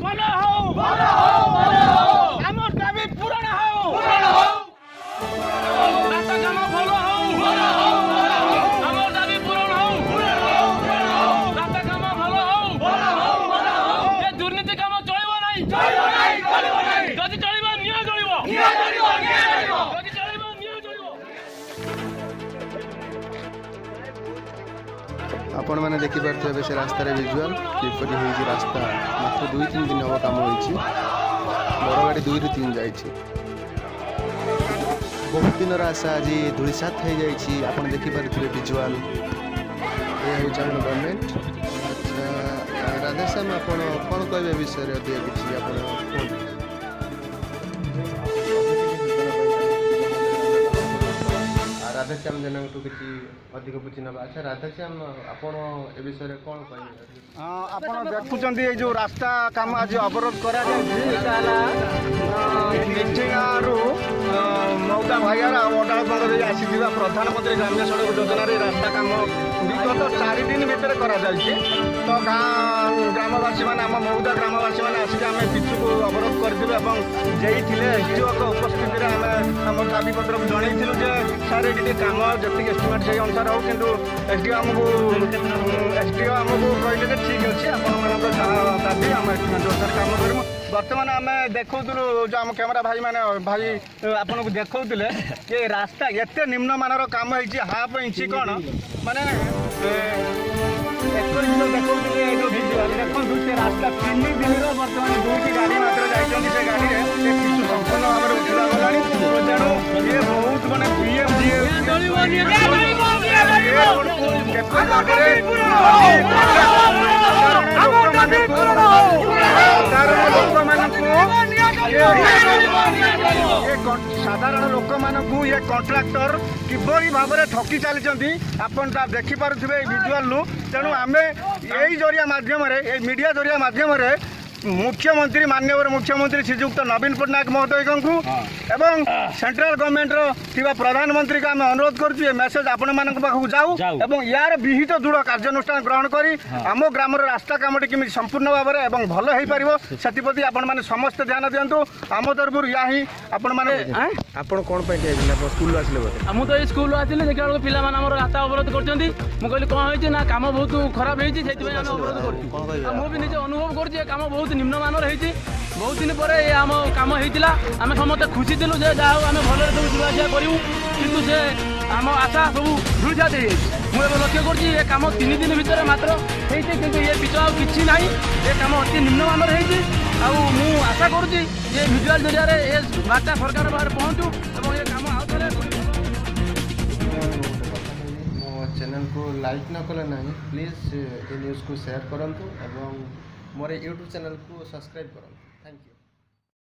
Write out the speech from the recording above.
भलो हो हमर दाबी पूर्ण हो रास्ता काम भलो हो हमर दाबी पूर्ण हो रास्ता काम भलो हो ये दुर्नीति काम चलिबो नाही যদি চলিব নিয়া চলিব যদি চলিব নিয়া চলিব। आपण मैंने देखिपे से रास्तार विजुआल किपरि होइछि रास्ता मात्र 2-3 दिन हम काम होइछि बड़ गाड़ी 2-3 जाइछि बहुत दिन आशा आज धूलिसात हो जाइछि आपण देखिपे विजुआल ये होइछि हम गवर्नमेंट। अच्छा राधेश्याम आपण कोन कहबे विषय रे दिए किछि आपण राधेश्याम जनक किसी अधिक बुझी ना। अच्छा राधेश्याम आपण ए विषय रे कोन कहबे? आपण देखुचंती ए जो रास्ता काम आज अवरोध करा जायरु मौदा भाइयार अडाल बंद आसीथिबा प्रधानमंत्री ग्राम्य सड़क योजना रे रास्ता काम विगत 4 दिन भीतर करा जायछि। तो ग्रामवासी माने आम मौदा ग्रामवासी माने आसी आम पिछु को अवरोध करथिबे एवं जेई थिले एसडीओ को उपस्थिति रे आम दाबी पत्र को जणैथिलु जे सारे काम जति एस्टिमेट से अनुसार हो किंतु एसडीओ आमको कहले जे ठीक अच्छे आपको दाबी आम एस्टिमेट अनुसार काम करूँ। बर्तमान आम देखुलु जो आम कैमेरा भाई मैंने भाई आपन को देखुले ये रास्ता एत निम्नमानर काम होती हाफ इंच कौन माने देखो देखो से रास्ता 3 दिन बर्तमान 2टी गाड़ी मात्र जाइए से गाड़ी संपूर्ण भाव में उठा गला तेणु ये बहुत मैंने साधारण लोक मानक ये कॉन्ट्राक्टर किभली भाव में ठकी चली आपन देखिपे विजुआल तेणु आम यही जरिया मध्यम मीडिया जरिया मध्यम मुख्यमंत्री माननीय मुख्यमंत्री श्रीजुक्त नवीन पट्टनायक महोदय को एवं सेंट्रल गवर्नमेंट रो प्रधानमंत्री का आम अनुरोध करुँ मेसेज आपण मान पाखक जाऊ एवं यार विहित दृढ़ कार्यानुष्ठान ग्रहण करी आम ग्रामर रास्ता कामटी केमी संपूर्ण भाव में एवं भल हो पार से आपण मैंने समस्त ध्यान दिंतु आम तरफ या ही आपण मैंने आपण कोन पे स्कूल आसले हम तो स्कूल आसले देखा पे रास्ता अवरोध कर कहली कौन होती ना कम बहुत खराब होती अवरोध कर निजे अनुभव कर कम बहुत निम्नमान होती बहुत दिन पर आम कम होता आम समस्त खुशी थी जहाँ आम भले सब जीवा करूँ कितु से आम आशा सब धूलिसात हो मुझे लक्ष्य कर कम 3 दिन भितर मात्र होती कि ये पिछ आ कि ना ये कम अति निम्नमान होती आशा करुँच ये विजुआल जरिया ये बार्ता सरकार बाहर पहुँचू और ये कम आउ थे मो चैनल को लाइक न कले ना प्लीज ये न्यूज़ को शेयर करूँ और मोर यूट्यूब चैनल को सब्सक्राइब करूँ।